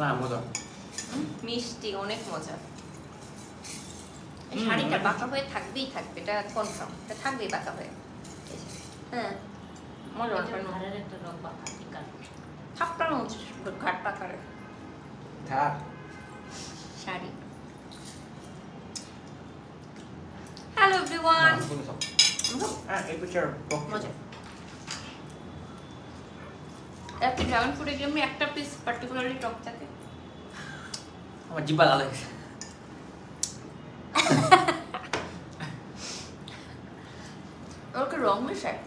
না মজা মিষ্টি অনেক মজা শাড়িটা বাঁকা হয়ে থাকবেই থাকবে এটা কনফার্ম এটা থাকবেই বাঁকা হয়ে হ্যাঁ মজা ঘরের একটা রং বাঁকা ঠিক আছে থাপ্পার মতো ঘাট পাকারে থাক শাড়ি হ্যালো এভরিওয়ান এই পিকচার মজা একটা ড্রাগন ফ্রুট এগুলো একটা পিস পার্টিকুলারলি টক থাকে আমার জিব্বা লাল হয়ে গেছে ওকে রং মেশায়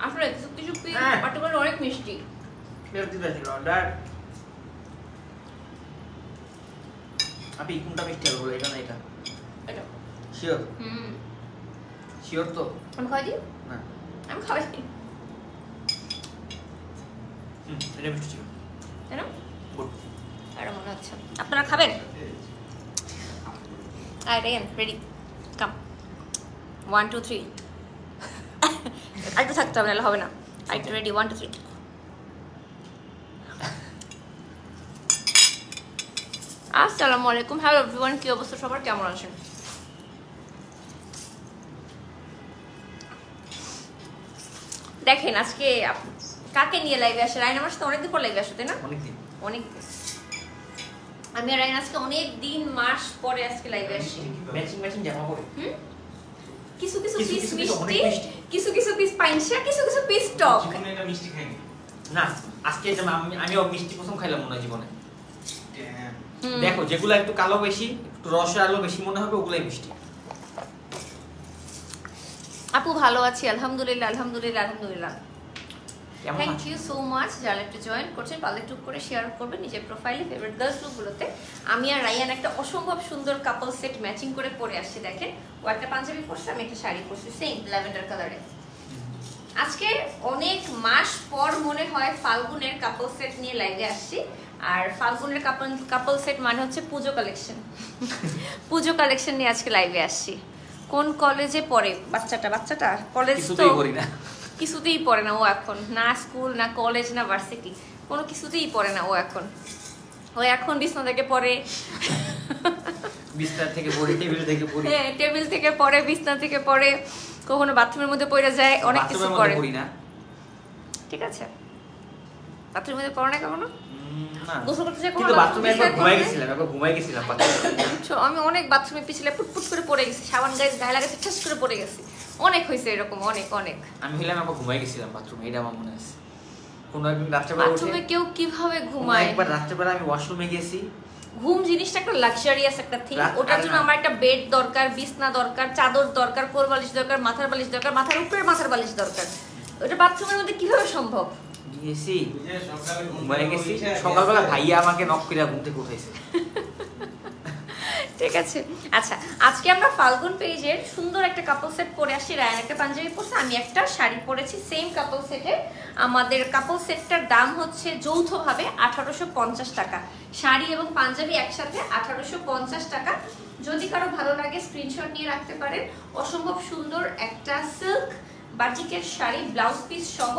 আসলে কিছু কিছু পিস পার্টিকুলার অনেক মিষ্টি আপনি কোনটা মিষ্টি হবে বলে এটা না এটা এটা শিওর শিওর তো আমি খাই দিই না আমি খাই এটা মিষ্টি ছিল তাই না গুড আর মনে হচ্ছে আপনারা খাবেন আই রেডি কাম 1 2 3 আরেকটু থাকতে হবে নাহলে হবে না আরেকটু রেডি 1 2 3 আসসালামু আলাইকুম হ্যালো এভরিওয়ান কি অবস্থা সবার কেমন আছেন দেখেন আজকে কাকে নিয়ে লাইভে আসে রায়না আমার সাথে অনেকদিন পর লাইভে আসে তাই না অনেকদিন অনেকদিন আমি আর রায়না আজকে অনেক দিন মাস পরে আজকে লাইভে আসছি ম্যাচিং জামা পরে কিছু কিছু পিস মিষ্টি কিছু কিছু পিস পাইনসা কিছু কিছু পিস টক এটা মিষ্টি খাইনি না আজকে এটা আমিও মিষ্টি প্রথম খাইলাম মনে হয় জীবনে দেখো যেগুলো একটু কালো বেশি একটু রসের আলো বেশি মনে হবে ওগুলাই মিষ্টি আপু ভালো আছি আলহামদুলিল্লাহ আলহামদুলিল্লাহ আলহামদুলিল্লাহ কেমন থ্যাংক ইউ সো মাচ যারা একটু জয়েন করছেন পারলে টুক করে শেয়ার করবেন নিজের প্রোফাইলে ফেভারিট গার্লস গ্রুপগুলোতে আমি আর রায়ান একটা অসম্ভব সুন্দর কাপল সেট ম্যাচিং করে পরে আসছি দেখেন ও একটা পাঞ্জাবি পরছে আমি একটা শাড়ি পরছি সেম ল্যাভেন্ডার কালারে আজকে অনেক মাস পর মনে হয় ফাল্গুনের কাপল সেট নিয়ে লাইভে আসছি আর ফাল্গুনের কাপল সেট মানে হচ্ছে পুজো কালেকশন পুজো কালেকশন নিয়ে আজকে লাইভে আসছি কোন কলেজে পড়ে বাচ্চাটা কলেজ তো কিছুতেই পড়ে না ও এখন না স্কুল না কলেজ না ভার্সিটি কোনো কিছুতেই পড়ে না ও এখন বিছনা থেকে পড়ে বিছনা থেকে পড়ে টেবিল থেকে পড়ে হ্যাঁ টেবিল থেকে পড়ে বিছনা থেকে পড়ে কখনো বাথরুমের মধ্যে পড়ে যায় অনেক কিছু করে না ঠিক আছে বাথরুমের মধ্যে পড়ে না কখনো না গোসল করতে যায় কিন্তু বাথরুমে একবার ঘুমাই গেছিলাম আমি অনেক বাথরুমে পিছলে পুটপুট করে পড়ে গেছি সাবান গায়ে লাগাতে ঠাস করে পড়ে গেছি অনেক হয়েছে এরকম অনেক আমি হইলাম একবার ঘুমাই গেছিলাম বাথরুমে এটা আমার মনে আছে কোন একদিন রাত্রেবেলা বাথরুমে কেউ কিভাবে ঘুমায় একবার রাত্রেবেলা আমি ওয়াশরুমে গেছি ঘুম জিনিসটা একটা লাক্সারিয়াস একটা থিং ওটার জন্য আমার একটা বেড দরকার বিছনা দরকার চাদর দরকার কোল বালিশ দরকার মাথার বালিশ দরকার মাথার উপরে মাথার বালিশ দরকার ওটা বাথরুমের মধ্যে কিভাবে সম্ভব গেছি ঘুমাই গেছি সকালবেলা ভাইয়া আমাকে নক করে ঘুম থেকে উঠাইছে ঠিক আছে আচ্ছা আজকে আমরা ফাল্গুন পেজের সুন্দর একটা কাপল সেট পরে আসছি রায়ান একটা পাঞ্জাবি পরছে আমি একটা শাড়ি পরেছি সেম কাপল সেটে আমাদের কাপল সেটটার দাম হচ্ছে যৌথভাবে 1850 টাকা শাড়ি এবং পাঞ্জাবি একসাথে 1850 টাকা যদি কারো ভালো লাগে স্ক্রিনশট নিয়ে রাখতে পারেন অসম্ভব সুন্দর একটা সিল্ক বাটিকের শাড়ি ব্লাউজ পিস সহ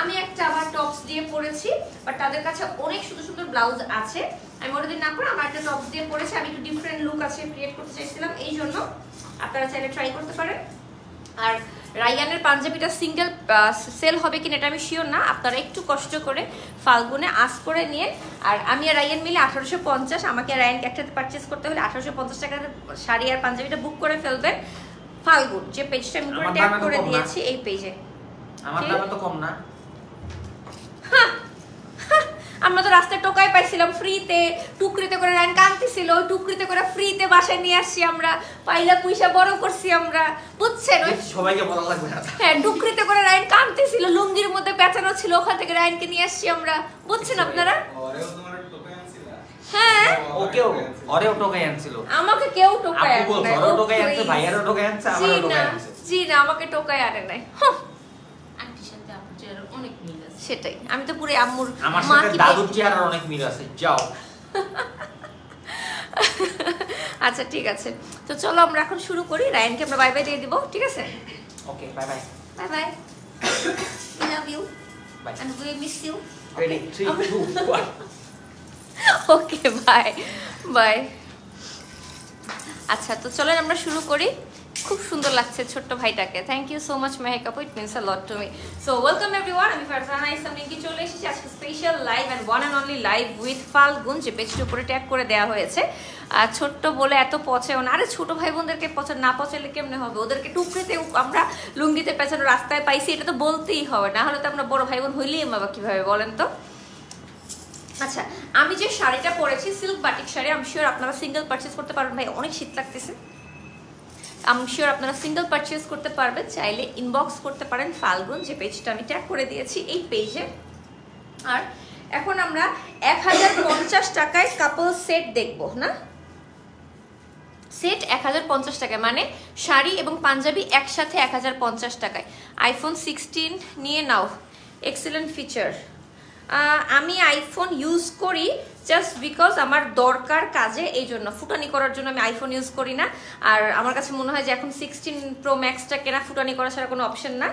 আমি একটা আবার টপস দিয়ে পরেছি বাট তাদের কাছে অনেক সুন্দর সুন্দর ব্লাউজ আছে আমি ওটা না করে আমার একটা টপস দিয়ে পরেছি আমি একটু ডিফারেন্ট লুক আছে ক্রিয়েট করতে চাইছিলাম এই জন্য আপনারা চাইলে ট্রাই করতে পারেন আর রায়ানের পাঞ্জাবিটা সিঙ্গেল সেল হবে কিনা এটা আমি শিওর না আপনারা একটু কষ্ট করে ফাল্গুনে আস করে নিয়ে আর আমি আর রায়ান মিলে 1850 আমাকে রায়ানকে একসাথে পারচেজ করতে হলে 1850 টাকার শাড়ি আর পাঞ্জাবিটা বুক করে ফেলবেন ফাল্গুন যে পেজটা আমি করে ট্যাগ করে দিয়েছি এই পেজে আমার দাম তো কম না আমরা তো রাস্তায় টোকাই পাইছিলাম ফ্রিতে টুকরিতে করে রায়ন কাঁদতেছিল টুকরিতে করে ফ্রিতে বাসায় নিয়ে আসছি আমরা পাইলা পয়সা বড় করছি আমরা বুঝছেন সবাইকে বলা লাগবে না হ্যাঁ টুকরিতে করে রায়ন কাঁদতেছিল লুঙ্গির মধ্যে পেঁচানো ছিল ওখান থেকে রায়নকে নিয়ে আসছি আমরা বুঝছেন আপনারা হ্যাঁ ওরেও টোকাই আনছিল আমাকে কেউ টোকাই আনে নাই ওরেও টোকাই আনছে ভাইয়ারও টোকাই আনছে আমারও টোকাই আনছে জি না আমাকে টোকাই আনে নাই আন্টির সাথে আপুর চেহারা অনেক মিল আছে সেটাই আমি তো পুরো আম্মুর আমার সাথে দাদুর চেহারার অনেক মিল আছে যাও আচ্ছা ঠিক আছে, তো চলো আমরা এখন শুরু করি। রায়ানকে আমরা বাই বাই দিয়ে দিব, ঠিক আছে? Okay, bye bye. Bye bye, we love you Bye. and we miss you. Ready? 3, 2, 1. Okay, bye by. আচ্ছা, তো চলেন আমরা শুরু করি। খুব সুন্দর লাগছে ছোট্ট ভাইটাকে। Thank you so much Mehek আপু, it means a lot to me. So welcome everyone, আমি ফারজানা ইসলাম নিকি চলে এসেছি আজকে special live and one and only live with Falgun, যে পেজটির উপরে ট্যাগ করে দেওয়া হয়েছে। আর ছোট্ট বলে এত পচায় না, আরে ছোট ভাই বোনদেরকে না পচাইলে কেমনে হবে? ওদেরকে টুকরেতে আমরা লুঙ্গিতে পেঁচানো রাস্তায় পাইছি, এটা তো বলতেই হবে, না হলে তো আমরা বড় ভাই বোন হইলেই বাবা কিভাবে বলেন তো? আচ্ছা, আমি যে শাড়িটা পরেছি সিল্ক বাটিক শাড়ি, আমি শিওর আপনারা সিঙ্গেল পারচেস করতে পারবেন। ভাই অনেক শীত লাগতেছে, আমি শিওর আপনারা সিঙ্গেল পারচেস করতে পারবেন। চাইলে ইনবক্স করতে পারেন ফাল্গুন, যে পেজটা আমি ট্যাগ করে দিয়েছি এই পেজে। আর এখন আমরা 1050 টাকায় কাপল সেট দেখবো না, সেট 1050 টাকায়, মানে শাড়ি এবং পাঞ্জাবি একসাথে 1050 টাকায়। আইফোন 16 নিয়ে নাও, এক্সেলেন্ট ফিচার। আমি আইফোন ইউজ করি জাস্ট বিকজ আমার দরকার কাজে, এই জন্য ফুটানি করার জন্য আমি আইফোন ইউজ করি না। আর আমার কাছে মনে হয় যে এখন 16 প্রো ম্যাক্সটা কেনা ফুটানি করা ছাড়া কোনো অপশন না।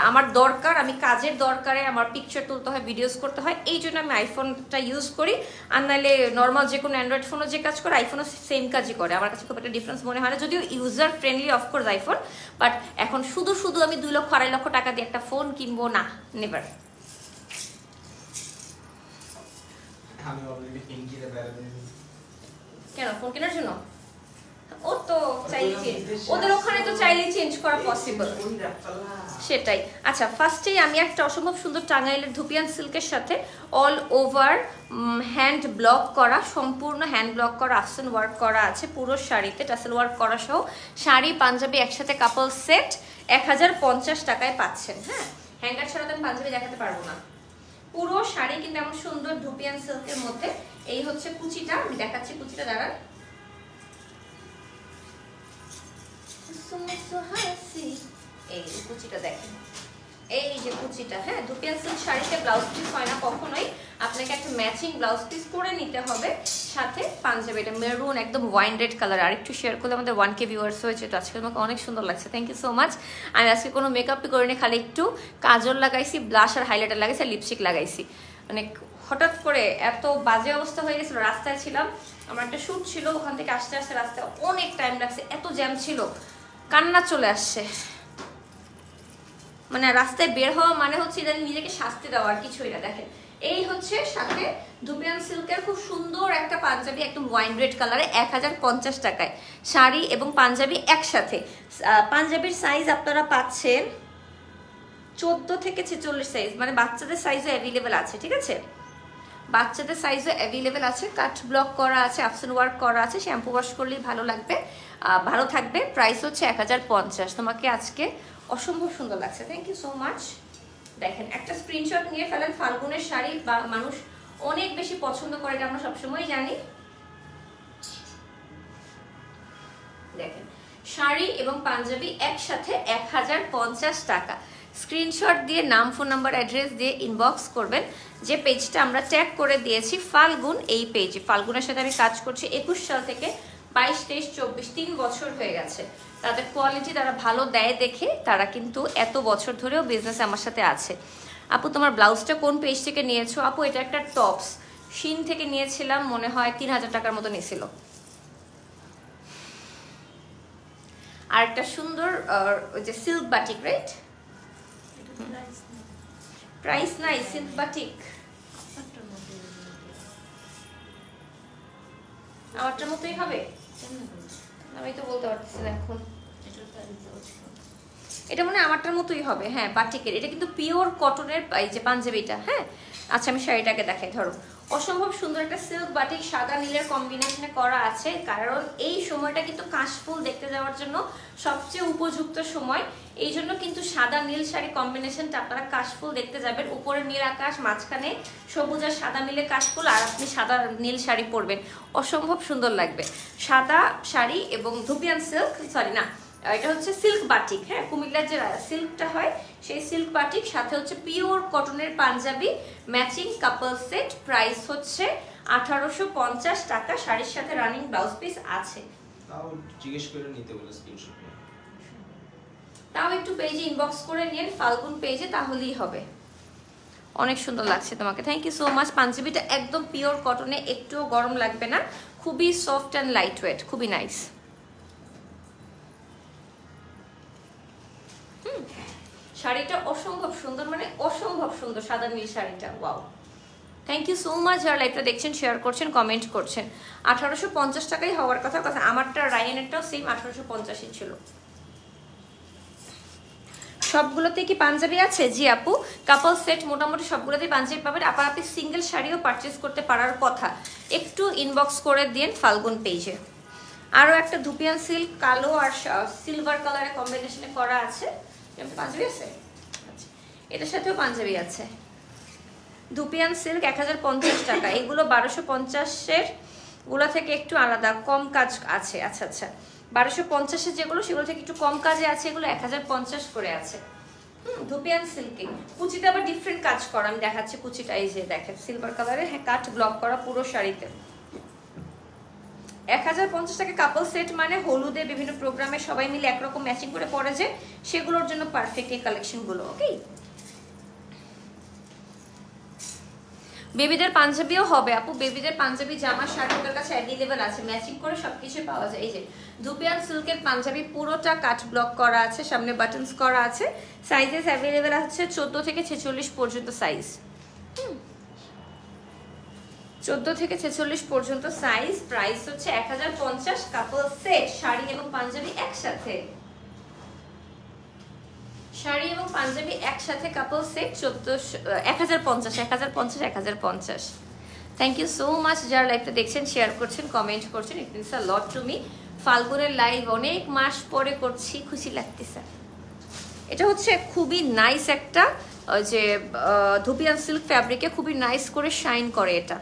আমার দরকার, আমি কাজের দরকারে আমার পিকচার তুলতে হয়, ভিডিওস করতে হয়, এই জন্য আমি আইফোনটা ইউজ করি। আর নাহলে নর্মাল যে কোনো অ্যান্ড্রয়েড ফোনও যে কাজ করে আইফোনও সেম কাজই করে, আমার কাছে খুব একটা ডিফারেন্স মনে হয় না। যদিও user friendly of course iPhone, but এখন শুধু আমি 2 লক্ষ 2.5 লক্ষ টাকা দিয়ে একটা ফোন কিনবো না, নেভার। কেন ফোন কেনার জন্য? ও তো চাইলে ওদের ওখানে তো চাইলে চেঞ্জ করা পসিবল, সেটাই। আচ্ছা, ফার্স্টেই আমি একটা অসম্ভব সুন্দর টাঙ্গাইলের ধুপিয়ান সিল্কের সাথে অল ওভার হ্যান্ড ব্লক করা, সম্পূর্ণ হ্যান্ড ব্লক করা আফসান ওয়ার্ক করা আছে পুরো শাড়িতে, টাসেল ওয়ার্ক করা সহ শাড়ি পাঞ্জাবি একসাথে কাপল সেট 1050 টাকায় পাচ্ছেন। হ্যাঁ, হ্যাঙ্গার ছাড়া তো আমি পাঞ্জাবি দেখাতে পারবো না। পুরো শাড়ি কিন্তু এমন সুন্দর ধুপিয়ান সিল্কের মধ্যে। এই হচ্ছে কুচিটা, আমি দেখাচ্ছি কুচিটা, দাঁড়ান। এই কুচিটা দেখেন, এই যে কুচিটা, হ্যাঁ ধুপিয়ান সিল্ক শাড়িতে ব্লাউজ পিস হয় না কখনোই, আপনাকে একটা ম্যাচিং ব্লাউজ পিস করে নিতে হবে, সাথে পাঞ্জাবি। এটা মেরুন একদম ওয়াইন রেড কালার। আর একটু শেয়ার করলে আমাদের 1K ভিউয়ার্স হয়েছে, তো আজকে আমাকে অনেক সুন্দর লাগছে, থ্যাংক ইউ সো মাচ। আমি আজকে কোনো মেকআপই করিনি, খালি একটু কাজল লাগাইছি, ব্লাশ আর হাইলাইটার লাগাইছি, আর লিপস্টিক লাগাইছি। মানে হঠাৎ করে এত বাজে অবস্থা হয়ে গেছিলো, রাস্তায় ছিলাম, আমার একটা শ্যুট ছিল, ওখান থেকে আসতে আসতে রাস্তায় অনেক টাইম লাগছে, এত জ্যাম ছিল, কান্না চলে আসছে। মানে রাস্তায় বের হওয়া মানে হচ্ছে ইদানিং নিজেকে শাস্তি দেওয়া, আর কিছুই না। দেখেন, এই হচ্ছে সাথে ধুপিয়ান সিল্কের খুব সুন্দর একটা পাঞ্জাবি, একদম ওয়াইন রেড কালারে 1050 টাকায় শাড়ি এবং পাঞ্জাবি একসাথে। পাঞ্জাবির সাইজ আপনারা পাচ্ছেন 14 থেকে 46 সাইজ, মানে বাচ্চাদের সাইজও অ্যাভেলেবেল আছে, ঠিক আছে? বাচ্চাদের সাইজও অ্যাভেলেবেল আছে, কাট ব্লক করা আছে, আফসান ওয়ার্ক করা আছে, শ্যাম্পু ওয়াশ করলেই ভালো লাগবে, ভালো থাকবে। প্রাইস হচ্ছে 1050। তোমাকে আজকে অসম্ভব সুন্দর লাগছে, থ্যাংক ইউ সো মাচ। দেখেন, একটা স্ক্রিনশট নিয়ে ফেলেন। ফাল্গুনের শাড়ি বা মানুষ অনেক বেশি পছন্দ করে, এটা আমরা সবসময় জানি। দেখেন, শাড়ি এবং পাঞ্জাবি একসাথে 1050 টাকা। স্ক্রিনশট দিয়ে নাম, ফোন নাম্বার, অ্যাড্রেস দিয়ে ইনবক্স করবেন, যে পেজটা আমরা ট্যাগ করে দিয়েছি ফাল্গুন, এই পেজে। ফাল্গুনের সাথে আমি কাজ করছি 21 সাল থেকে, 22, 23, 24, 3 বছর হয়ে গেছে। তাদের কোয়ালিটি তারা ভালো দেয় দেখে তারা কিন্তু এত বছর ধরেও বিজনেসে আমার সাথে আছে। আপু, তোমার ব্লাউজটা কোন পেজ থেকে নিয়েছো? আপু, এটা একটা টপস, শিন থেকে নিয়েছিলাম, মনে হয় 3000 টাকার মতো নিয়েছিল। আর একটা সুন্দর যে সিল্ক বাটিক, রাইট? প্রাইস নাই, সিল্ক বাটিক। আমারটার মতোই হবে, আমি তো বলতে পারতেছি না এখন। এটা মনে হয় আমারটার মতোই হবে, হ্যাঁ বাটিকের। এটা কিন্তু পিওর কটনের এই যে পাঞ্জাবিটা। হ্যাঁ, আচ্ছা আমি শাড়িটাকে দেখাই। ধরো, অসম্ভব সুন্দর একটা সিল্ক বাটিক সাদা নীলের কম্বিনেশনে করা আছে, কারণ এই সময়টা কিন্তু কাশফুল দেখতে যাওয়ার জন্য সবচেয়ে উপযুক্ত সময়। এই জন্য কিন্তু সাদা নীল শাড়ি কম্বিনেশনটা আপনারা কাশফুল দেখতে যাবেন। উপরে নীল আকাশ, মাঝখানে সবুজ আর সাদা মিলে কাশফুল, আর আপনি সাদা নীল শাড়ি পরবেন, অসম্ভব সুন্দর লাগবে। সাদা শাড়ি এবং ধুপিয়ান সিল্ক, সরি না, এটা হচ্ছে সিল্ক বাটিক। হ্যাঁ, কুমিল্লার যে সিল্কটা হয় সেই সিল্ক বাটিক, সাথে হচ্ছে পিওর কটনের Punjabi, matching couple set. Price হচ্ছে 1850 টাকা, শাড়ির সাথে রানিং ব্লাউজ পিস আছে। তাও জিজ্ঞেস করে নিতে বলে স্ক্রিনশট নিয়ে। তাও একটু পেজে ইনবক্স করে নিন ফাল্গুন পেজে, তাহলেই হবে। অনেক সুন্দর লাগছে তোমাকে, থ্যাংক ইউ সো মাচ। পাঞ্জাবিটা একদম পিওর কটনে, একটুও গরম লাগবে না, খুবই সফট অ্যান্ড লাইট ওয়েট, খুবই নাইস। শাড়িটা অসম্ভব সুন্দর, মানে অসম্ভব সুন্দর, সাদা নীল শাড়িটা, wow. Thank you so much যারা লাইভটা দেখছেন, শেয়ার করছেন, কমেন্ট করছেন। 1850 টাকাই হওয়ার কথা, আমারটা রায়ানেরটাও সেম 1850 ছিল। সবগুলোতে কি পাঞ্জাবি আছে? জি আপু, কাপল সেট মোটামুটি সবগুলোতেই পাঞ্জাবি পাবেন। আপনি সিঙ্গেল শাড়িও পারচেস করতে পারার কথা, একটু ইনবক্স করে দিন ফাল্গুন পেজে। আরও একটা ধুপিয়ান সিল্ক কালো আর সিলভার কালারের কম্বিনেশনে করা আছে, পাঞ্জাবি আছে, আচ্ছা এটার সাথেও পাঞ্জাবি আছে। ধুপিয়ান সিল্ক 1050 টাকা, এগুলো 1250-এর গুলো থেকে একটু আলাদা, কম কাজ আছে। আচ্ছা আচ্ছা, 1250-এর যেগুলো সেগুলো থেকে একটু কম কাজে আছে, এগুলো 1050 করে আছে। ধুপিয়ান সিল্কে কুচিতে আবার ডিফারেন্ট কাজ করা, আমি দেখাচ্ছি কুচিটা, এই যে দেখেন সিলভার কালারের, হ্যাঁ কাট ব্লক করা পুরো শাড়িতে। 1050 টাকা কাপল সেট, মানে হলুদে বিভিন্ন প্রোগ্রামে সবাই মিলে একরকম ম্যাচিং করে পরে যে, সেগুলোর জন্য পারফেক্ট এই কালেকশনগুলো। ওকে, বেবিদের পাঞ্জাবিও হবে আপু, বেবিদের পাঞ্জাবি জামা শাড়ি ওদের কাছে অ্যাভেলেবেল আছে, ম্যাচিং করে সবকিছু পাওয়া যায়। এই যে ধুপিয়ান সিল্কের পাঞ্জাবি পুরোটা কাট ব্লক করা আছে, সামনে বাটনস করা আছে, সাইজেস অ্যাভেলেবেল আছে 14 থেকে 46 পর্যন্ত সাইজ। 14 থেকে 46 পর্যন্ত সাইজ। প্রাইস হচ্ছে 1050 কাপল সেট, শাড়ি এবং পাঞ্জাবি একসাথে, শাড়ি এবং পাঞ্জাবি একসাথে couple set 1050। Thank you so much যারা লাইভটা দেখছেন, শেয়ার করছেন, কমেন্ট করছেন, it means a lot to me. ফাল্গুনের লাইভ অনেক মাস পরে করছি, খুশি লাগতেছে। এটা হচ্ছে খুবই নাইস একটা, যে ধুপিয়ান সিল্ক ফ্যাব্রিকে খুবই নাইস করে শাইন করে এটা।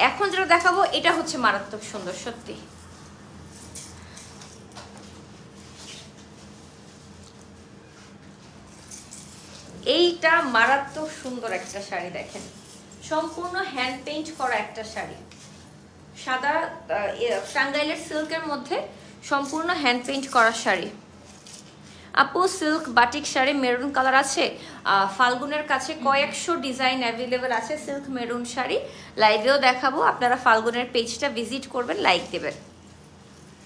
এখন যেটা দেখাবো এটা হচ্ছে মারাত্মক সুন্দর, সত্যি। এইটা মারাত্মক সুন্দর একটা শাড়ি, দেখেন সম্পূর্ণ হ্যান্ড পেইন্ট করা একটা শাড়ি, সাদা টাঙ্গাইলের সিল্কের মধ্যে সম্পূর্ণ হ্যান্ড পেইন্ট করা শাড়ি। আপু silk batik sari maroon colour আছে, ফাল্গুনের কাছে কয়েকশো ডিজাইন অ্যাভেলেবেল আছে সিল্ক মেরুন শাড়ি, লাইভেও দেখাবো। আপনারা ফাল্গুনের পেজটা ভিজিট করবেন, লাইক দেবেন।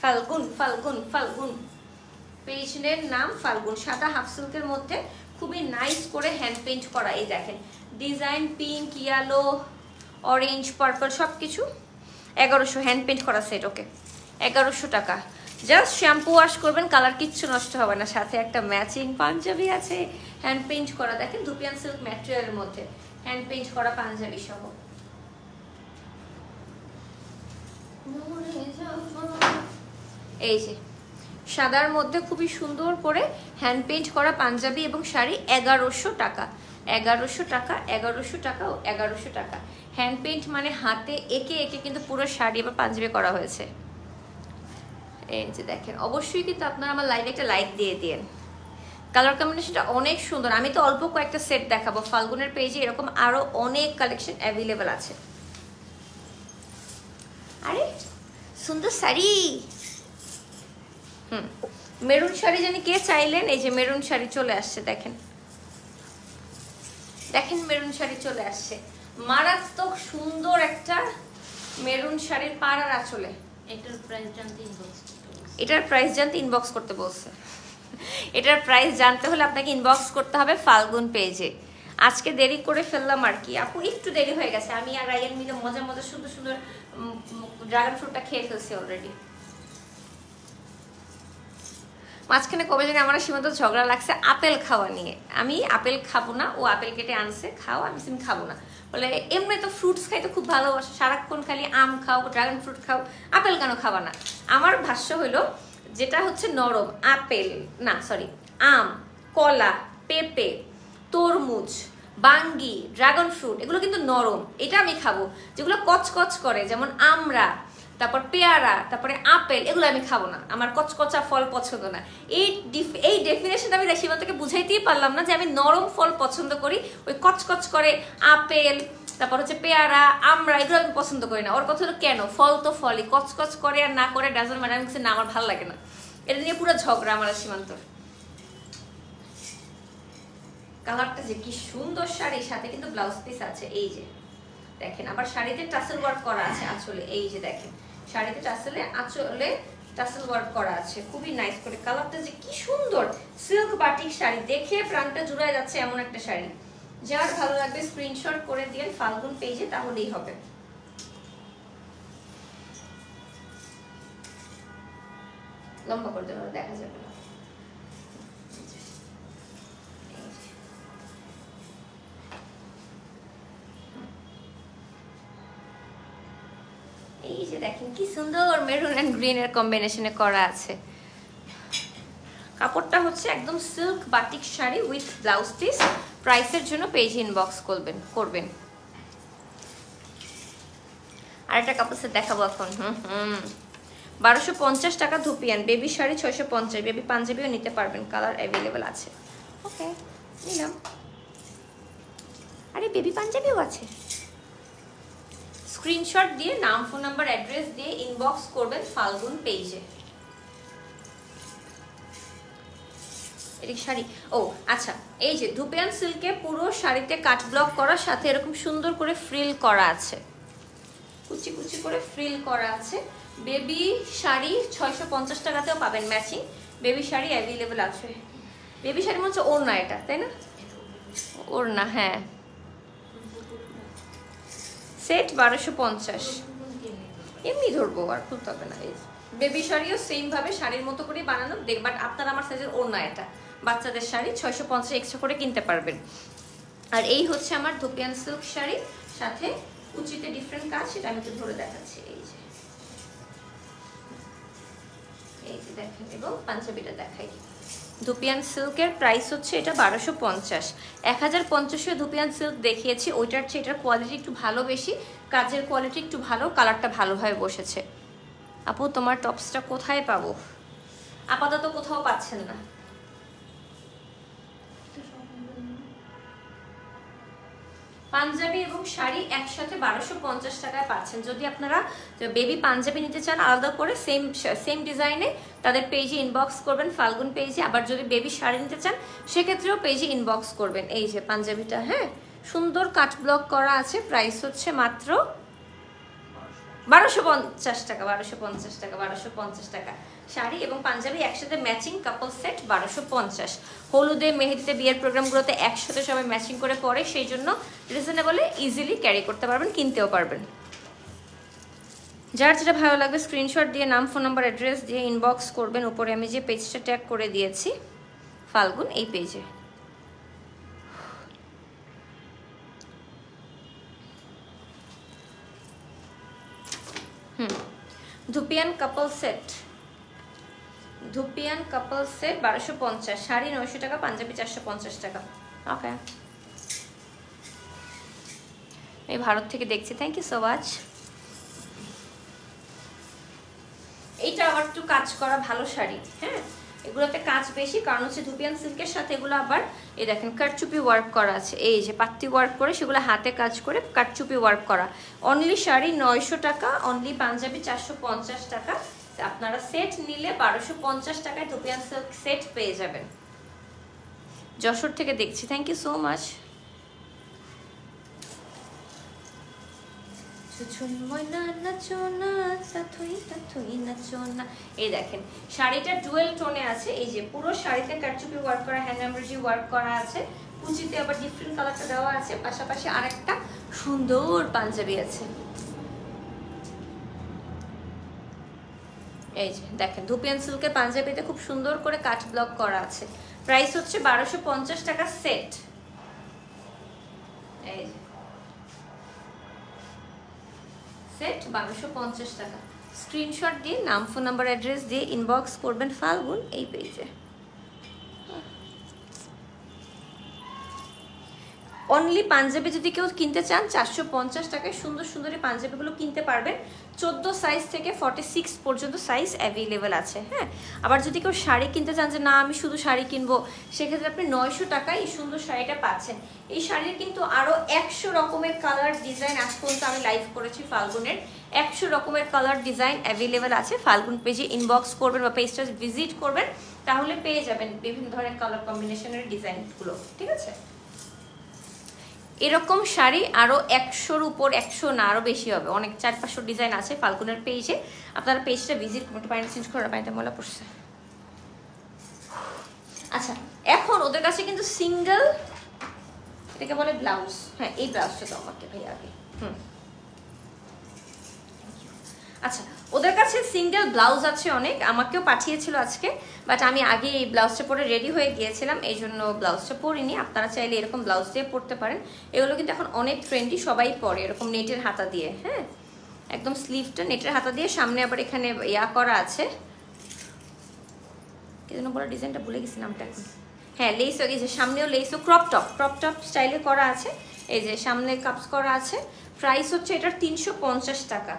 ফাল্গুন ফাল্গুন ফাল্গুন পেজের নাম ফাল্গুন, সাদা হাফ সিল্কের মধ্যে খুবই নাইস করে হ্যান্ড পেইন্ট করা। এই দেখেন design, pink, yellow, orange, purple সব কিছু। 1100 হ্যান্ড পেইন্ট করা সেট। ওকে, 1100 টাকা। জাস্ট শ্যাম্পু ওয়াশ করবেন, কালার কিচ্ছু নষ্ট হবে না। সাথে একটা ম্যাচিং পাঞ্জাবি আছে হ্যান্ড পেইন্ট করা, দেখেন ধুপিয়ান সিল্ক ম্যাটেরিয়ালের মধ্যে হ্যান্ড পেইন্ট করা পাঞ্জাবি সহ। এই যে সাদার মধ্যে খুবই সুন্দর করে হ্যান্ড পেইন্ট করা পাঞ্জাবি এবং শাড়ি, 1100 টাকা। 1100 টাকা, 1100 টাকা ও 1100 টাকা। হ্যান্ড পেইন্ট মানে হাতে এঁকে এঁকে কিন্তু পুরো শাড়ি বা পাঞ্জাবি করা হয়েছে। এই যে দেখেন, অবশ্যই কিন্তু আপনারা আমার লাইভে একটা লাইক দিয়ে দিন। কালার কম্বিনেশনটা অনেক সুন্দর। আমি তো অল্প কয়েকটা সেট দেখাবো, ফাল্গুনের পেজে এরকম আরো অনেক কালেকশন অ্যাভেলেবেল আছে। আরে সুন্দর শাড়ি, মেরুন শাড়ি জানি কে চাইলেন, এই যে মেরুন শাড়ি চলে আসছে, দেখেন দেখেন মেরুন শাড়ি চলে আসছে, মারাত্মক সুন্দর একটা মেরুন শাড়ির পাড়ার আঁচলে। এটার প্রাইস জানতে ইনবক্স করতে বলছে। এটার প্রাইস জানতে হলে আপনাকে ইনবক্স করতে হবে ফাল্গুন পেজে। আজকে দেরি করে ফেললাম আর কি আপু, একটু দেরি হয়ে গেছে। আমি আর রায়ান মিলে মজা মজা সুন্দর সুন্দর ড্রাগন ফ্রুটটা খেয়ে ফেলছি অলরেডি। মাঝখানে কবে জানি আমার সীমান্ত ঝগড়া লাগছে আপেল খাওয়া নিয়ে। আমি আপেল খাবো না, ও আপেল কেটে আনছে, খাও, আমি খাবো না। বলে এমনি তো ফ্রুটস খাইতে খুব ভালোবাসে, সারাক্ষণ খালি আম খাও, ড্রাগন ফ্রুট খাও, আপেল কেন খাওয়া না? আমার ভাষ্য হলো যেটা হচ্ছে নরম, আপেল না সরি আম, কলা, পেঁপে, তরমুজ, বাঙ্গি, ড্রাগন ফ্রুট এগুলো কিন্তু নরম, এটা আমি খাবো। যেগুলো কচকচ করে যেমন আমরা, তারপর পেয়ারা, তারপরে আপেল, এগুলো আমি খাবো না, আমার কচকচা ফল পছন্দ না। এই ডেফিনেশনটা আমি সীমান্তকে বুঝাইতেই পারলাম না যে আমি নরম ফল পছন্দ করি, ওই কচকচ করে আপেল, তারপর হচ্ছে পেয়ারা, আমরা, এগুলো আমি পছন্দ করি না। ওর কথা হলো কেন, ফল তো ফলই, কচকচ করে আর না করে ডাজন্ট ম্যাটার। আমি না, আমার ভালো লাগে না, এটা নিয়ে পুরো ঝগড়া আমার আর সীমান্তর। কালারটা যে কি সুন্দর, শাড়ির সাথে কিন্তু ব্লাউজ পিস আছে, এই যে দেখেন। আবার শাড়িতে টাসেল ওয়ার্ক করা আছে আঁচলে, এই যে দেখেন শাড়িতে আঁচলে টাসেল ওয়ার্ক করা আছে, খুবই নাইস করে। কালারটা যে কি সুন্দর, সিল্ক বাটিক শাড়ি, দেখে প্রাণটা জুড়ায় যাচ্ছে এমন একটা শাড়ি। যার ভালো লাগবে স্ক্রিনশট করে দিন ফাল্গুন পেজে, তাহলেই হবে। লম্বা করে দেবো, দেখা যাবে না। এই যে দেখেন কি সুন্দর মেরুন এন্ড গ্রিন এর কম্বিনেশনে করা আছে। কাপড়টা হচ্ছে একদম silk batik sari with blouse piece. প্রাইসের জন্য পেজ ইনবক্স করবেন। আরেকটা কাপড় সেট দেখাবো এখন। 1250 টাকা ধুপিয়ান, বেবি শাড়ি 650, বেবি পাঞ্জাবিও নিতে পারবেন, কালার অ্যাভেলেবেল আছে। ওকে, নিলাম। আরে বেবি পাঞ্জাবিও আছে। স্ক্রিনশট দিয়ে নাম, ফোন নাম্বার, অ্যাড্রেস দিয়ে ইনবক্স করবেন ফাল্গুন পেজে। এটা শাড়ি, ও আচ্ছা, এই যে ধুপিয়ান সিল্কে পুরো শাড়িতে কাট ব্লক করার সাথে এরকম সুন্দর করে ফ্রিল করা আছে, কুচি কুচি করে ফ্রিল করা আছে। বেবি শাড়ি 650 টাকাতেও পাবেন ম্যাচিং, বেবি শাড়ি অ্যাভেলেবেল আছে। বেবি শাড়ি মনে হচ্ছে ওড়না, এটা তাই না? ওড়না, হ্যাঁ। সেট 1250, এমনি ধরবো, আর খুলতে হবে না। এই বেবি শাড়িও সেম ভাবে শাড়ির মতো করে বানানো, বাট আপনার আমার সাইজের ওড়না এটা। বাচ্চাদের শাড়ি 650 এক্সট্রা করে কিনতে পারবেন। আর এই হচ্ছে আমার ধুপিয়ান সিল্ক শাড়ি, সাথে কুচিতে ডিফারেন্ট কাজ, সেটা আমি তো ধরে দেখাচ্ছি। এই যে দেখেন, এবং পাঞ্জাবিটা দেখাই। ধুপিয়ান সিল্কের প্রাইস হচ্ছে এটা 1250। 1050 ধুপিয়ান সিল্ক দেখিয়েছি, ওইটার চেয়ে এটার কোয়ালিটি একটু ভালো বেশি, কাজের কোয়ালিটি একটু ভালো, কালারটা ভালোভাবে বসেছে। আপু তোমার টপসটা কোথায় পাবো? আপাতত কোথাও পাচ্ছেন না। পাঞ্জাবি এবং শাড়ি একসাথে 1250 টাকায় পাচ্ছেন। যদি আপনারা বেবি পাঞ্জাবি নিতে চান আলাদা করে সেম ডিজাইনে, তাদের পেজে ইনবক্স করবেন ফাল্গুন পেজে। আবার যদি বেবি শাড়ি নিতে চান সেক্ষেত্রেও পেজে ইনবক্স করবেন। এই যে পাঞ্জাবিটা, হ্যাঁ, সুন্দর কাট ব্লক করা আছে। প্রাইস হচ্ছে মাত্র 1250 টাকা। 1250 টাকা শাড়ি এবং পাঞ্জাবি একসাথে ম্যাচিং কাপল সেট 1250। হলুদে, মেহেদিতে, বিয়ের প্রোগ্রামগুলোতে একসাথে সবাই ম্যাচিং করে পরে, সেই জন্য রিজনেবলে ইজিলি ক্যারি করতে পারবেন, কিনতেও পারবেন। যার যেটা ভালো লাগবে স্ক্রিনশট দিয়ে নাম, ফোন নাম্বার, অ্যাড্রেস দিয়ে ইনবক্স করবেন। উপরে আমি যে পেজটা ট্যাগ করে দিয়েছি ফাল্গুন, এই পেজে। ধুপিয়ান কাপল সেট, 1250, শাড়ি 900 টাকা, পাঞ্জাবি 450 টাকা। ওকে, এই ভারত থেকে দেখছি, থ্যাংক ইউ সো মাচ। এইটা আবার একটু কাজ করা ভালো শাড়ি, হ্যাঁ, এগুলোতে কাজ বেশি, কারণ হচ্ছে ধুপিয়ান সিল্কের সাথে এগুলো আবার এই দেখেন কাটচুপি ওয়ার্ক করা আছে। এই যে পাত্তি ওয়ার্ক করে, সেগুলো হাতে কাজ করে কাটচুপি ওয়ার্ক করা। অনলি শাড়ি 900 টাকা, অনলি পাঞ্জাবি 450 টাকা। আপনারা সেট নিলে 1250 টাকায় ধুপিয়ান সিল্ক সেট পেয়ে যাবেন। যশোর থেকে দেখছি, থ্যাংক ইউ সো মাচ। এই দেখেন শাড়িটা ডুয়েল টোনে আছে। এই যে পুরো শাড়িতে কারচুপি ওয়ার্ক করা, হ্যান্ড এমব্রয়ডারি ওয়ার্ক করা আছে, কুচিতে আবার ডিফারেন্ট কালারটা দেওয়া আছে, পাশাপাশি আরেকটা সুন্দর পাঞ্জাবি আছে। এই যে দেখেন ধুপিয়ান সিল্কের পাঞ্জাবিতে খুব সুন্দর করে কাট ব্লক করা আছে। প্রাইস হচ্ছে 1250 টাকা সেট। এই যে সেট 1250 টাকা। স্ক্রিনশট দিয়ে নাম, ফোন নাম্বার, অ্যাড্রেস দিয়ে ইনবক্স করবেন ফাল্গুন এই পেজে। অনলি পাঞ্জাবি যদি কেউ কিনতে চান 450 টাকায় সুন্দর সুন্দর এই পাঞ্জাবিগুলো কিনতে পারবেন। 14 সাইজ থেকে 46 পর্যন্ত সাইজ অ্যাভেলেবেল আছে। হ্যাঁ, আবার যদি কেউ শাড়ি কিনতে চান যে না আমি শুধু শাড়ি কিনবো, সেক্ষেত্রে আপনি 900 টাকায় এই সুন্দর শাড়িটা পাচ্ছেন। এই শাড়ির কিন্তু আরও 100 রকমের কালার ডিজাইন আজ পর্যন্ত আমি লাইভ করেছি ফাল্গুনের, 100 রকমের কালার ডিজাইন অ্যাভেলেবেল আছে। ফাল্গুন পেজে ইনবক্স করবেন বা পেজটা ভিজিট করবেন, তাহলে পেয়ে যাবেন বিভিন্ন ধরনের কালার কম্বিনেশনের ডিজাইনগুলো। ঠিক আছে, এরকম শাড়ি আরও 100-র উপর, 100 না আরও বেশি হবে, অনেক 400-500 ডিজাইন আছে ফাল্গুনের পেজে। আপনারা পেজটা ভিজিট করতে পারেন। চেঞ্জ করে পানিটা ময়লা পড়ছে। আচ্ছা, এখন ওদের কাছে কিন্তু সিঙ্গেল, এটাকে বলে ব্লাউজ। হ্যাঁ, এই ব্লাউজটা তো আমাকে ভাই আগে। আচ্ছা, ওদের কাছে সিঙ্গেল ব্লাউজ আছে অনেক, আমাকেও পাঠিয়েছিল আজকে, বাট আমি আগে এই ব্লাউজটা পরে রেডি হয়ে গিয়েছিলাম, এই জন্য ব্লাউজটা পরিনি। আপনারা চাইলে এরকম ব্লাউজ দিয়ে পরতে পারেন, এগুলো কিন্তু এখন অনেক ট্রেন্ডি, সবাই পরে এরকম নেটের হাতা দিয়ে। হ্যাঁ, একদম স্লিভটা নেটের হাতা দিয়ে, সামনে আবার এখানে ইয়া করা আছে, কি যেন বলে ডিজাইনটা ভুলে গেছি নামটা এখন। হ্যাঁ, লেস, এই যে সামনেও লেসও ক্রপ টপ স্টাইলে করা আছে, এই যে সামনে কাপস করা আছে। প্রাইস হচ্ছে এটার 350 টাকা।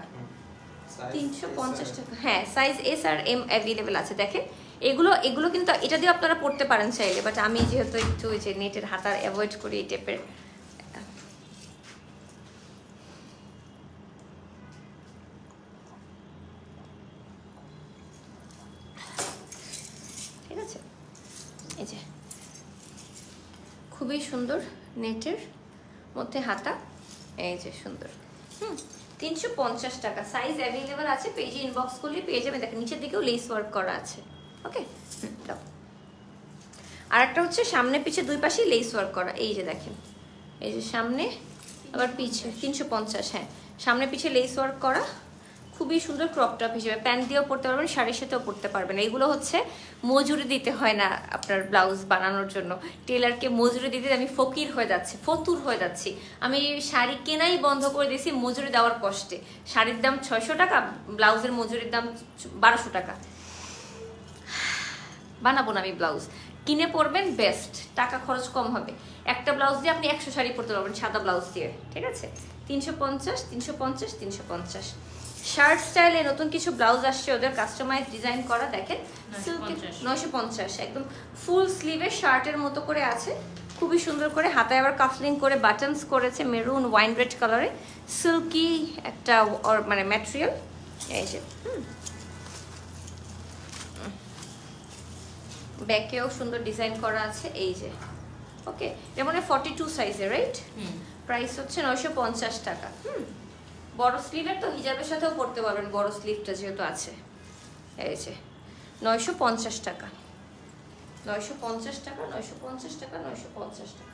350 টাকা। হ্যাঁ, সাইজ এস আর এম অ্যাভেলেবেল আছে। দেখেন এগুলো কিন্তু এটা দিয়ে আপনারা পড়তে পারেন চাইলে, বাট আমি যেহেতু একটু ওই যে নেটের হাতার অ্যাভয়েড করি এই টাইপের। ঠিক আছে, এই যে খুবই সুন্দর নেটের মধ্যে হাতা, এই যে সুন্দর। 350 টাকা, সাইজ অ্যাভেলেবেল আছে। পেজে ইনবক্স করলে পেয়ে যাবেন। দেখেন নিচের দিকেও লেস ওয়ার্ক করা আছে। ওকে, দাও। আর একটা হচ্ছে সামনে পিছে দুই পাশেই লেস ওয়ার্ক করা, এই যে দেখেন, এই যে সামনে আবার পিছে 350। হ্যাঁ, সামনে পিছে লেস ওয়ার্ক করা, খুবই সুন্দর ক্রপ টপ হিসেবে প্যান্ট দিয়েও পরতে পারবেন, শাড়ির সাথেও পরতে পারবেন। এইগুলো হচ্ছে মজুরি দিতে হয় না আপনার ব্লাউজ বানানোর জন্য। টেলারকে মজুরি দিতে আমি ফকির হয়ে যাচ্ছি, ফতুর হয়ে যাচ্ছি। আমি শাড়ি কেনাই বন্ধ করে দিয়েছি মজুরি দেওয়ার কষ্টে। শাড়ির দাম 600 টাকা, ব্লাউজের মজুরির দাম 1200 টাকা। বানাবো না আমি ব্লাউজ, কিনে পরবেন বেস্ট, টাকা খরচ কম হবে। একটা ব্লাউজ দিয়ে আপনি 100 শাড়ি পরতে পারবেন সাদা ব্লাউজ দিয়ে। ঠিক আছে, 350। শার্ট স্টাইলে নতুন কিছু ব্লাউজ আসছে ওদের, কাস্টমাইজ ডিজাইন করা। দেখেন 950, একদম ফুল স্লিভের শার্টের মতো করে আছে, খুবই সুন্দর করে হাতায় আবার কাফলিং করে বাটনস করেছে মেরুন ওয়াইন রেড কালারে, সিল্কি একটা মানে ম্যাটেরিয়াল। এই যে ব্যাকেও সুন্দর ডিজাইন করা আছে, এই যে। ওকে, এটা মানে 42 সাইজের, রাইট? প্রাইস হচ্ছে 950 টাকা। বড় স্লিভের তো হিজাবের সাথেও পরতে পারবেন, বড় স্লিভটা যেহেতু আছে। এই যে 950 টাকা, 950 টাকা, 950 টাকা, 950 টাকা,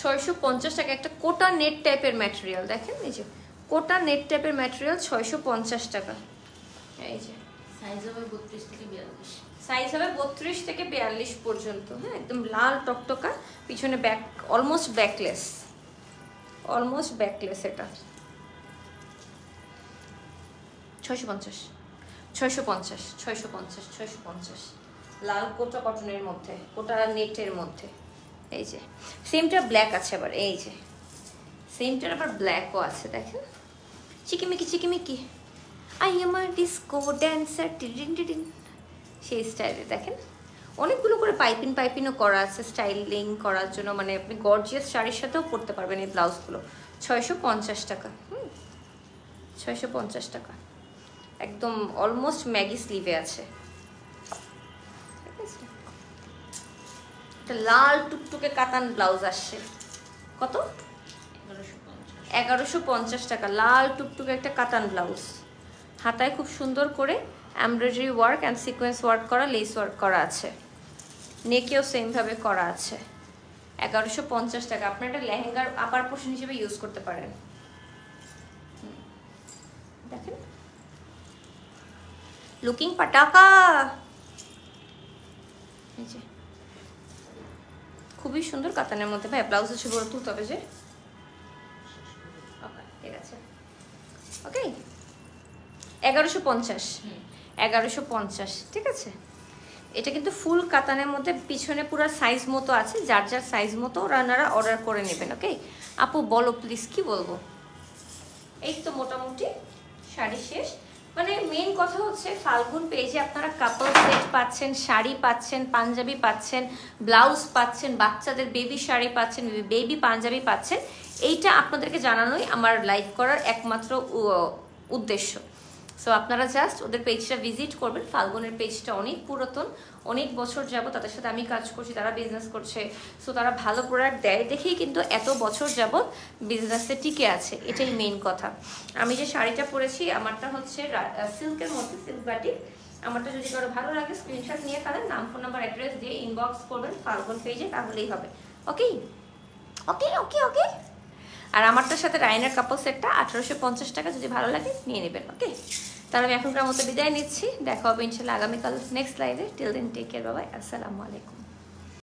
650 টাকা। একটা কোটা নেট টাইপের ম্যাটেরিয়াল, দেখেন এই যে কোটা নেট টাইপের ম্যাটেরিয়াল, 650 টাকা। এই যে সাইজ হবে 32 থেকে 42, সাইজ হবে 32 থেকে 42 পর্যন্ত। হ্যাঁ, একদম লাল টকটকা, পিছনে ব্যাক অলমোস্ট ব্যাকলেস, এটা 650 লাল কোটা কটনের মধ্যে, কোটা নেটের মধ্যে। এই যে সেমটা ব্ল্যাক আছে আবার, এই যে সেমটার আবার ব্ল্যাকও আছে। দেখেন চিকিমিকি I am a disco dancer, সেই স্টাইলে। দেখেন অনেকগুলো করে পাইপিনও করা আছে স্টাইলিং করার জন্য, মানে আপনি গর্জিয়াস শাড়ির সাথেও পরতে পারবেন এই ব্লাউজগুলো। 650 টাকা। 650 টাকা, একদম অলমোস্ট ম্যাগি স্লিভে আছে। ঠিক আছে, একটা লাল টুকটুকে কাতান ব্লাউজ আসছে, কত? 1150 টাকা, লাল টুকটুকে একটা কাতান ব্লাউজ, হাতায় খুব সুন্দর করে embroidery work and sequence work করা, লেস ওয়ার্ক করা আছে, নেকেও সেমভাবে করা আছে। 1150 টাকা। আপনার একটা লেহেঙ্গার আপার পোর্শন হিসেবে ইউজ করতে পারেন। দেখেন লুকিং পাটাকা, খুবই সুন্দর কাতানের মধ্যে। ভাই ব্লাউজের ছবিগুলো তুলতে হবে যে। ঠিক আছে, ওকে 1150। ঠিক আছে, এটা কিন্তু ফুল কাতানের মধ্যে পিছনে পুরো সাইজ মতো আছে, যার যার সাইজ মতো রানারা অর্ডার করে নেবেন। ওকে আপু বলো প্লিজ কি বলবো। এই তো মোটামুটি শাড়ি শেষ। মানে মেন কথা হচ্ছে ফাল্গুন পেজে আপনারা কাপল সেট পাচ্ছেন, শাড়ি পাচ্ছেন, পাঞ্জাবি পাচ্ছেন, ব্লাউজ পাচ্ছেন, বাচ্চাদের বেবি শাড়ি পাচ্ছেন, বেবি পাঞ্জাবি পাচ্ছেন। এইটা আপনাদেরকে জানানোই আমার লাইভ করার একমাত্র উদ্দেশ্য। সো আপনারা জাস্ট ওদের পেজটা ভিজিট করবেন। ফাল্গুনের পেজটা অনেক পুরাতন, অনেক বছর যাবত তাদের সাথে আমি কাজ করছি, তারা বিজনেস করছে। সো তারা ভালো প্রোডাক্ট দেয় দেখেই কিন্তু এত বছর যাবত বিজনেসে টিকে আছে, এটাই মেইন কথা। আমি যে শাড়িটা পরেছি আমারটা হচ্ছে সিল্কের মধ্যে, সিল্ক বাটিক। আমারটা যদি কারো ভালো লাগে স্ক্রিনশট নিয়ে ফেলেন, নাম ফোন নাম্বার অ্যাড্রেস দিয়ে ইনবক্স করবেন ফাল্গুন পেজে, তাহলেই হবে। ওকে ওকে ওকে ওকে। আর আমারটার সাথে রায়নার কাপল সেটটা 1850 টাকা, যদি ভালো লাগে নিয়ে নেবেন। ওকে তাহলে আমি এখনকার মতো বিদায় নিচ্ছি, দেখা হবে ইনশাল্লাহ আগামীকাল নেক্সট লাইভে। Till then take care, bye, আসসালামু আলাইকুম।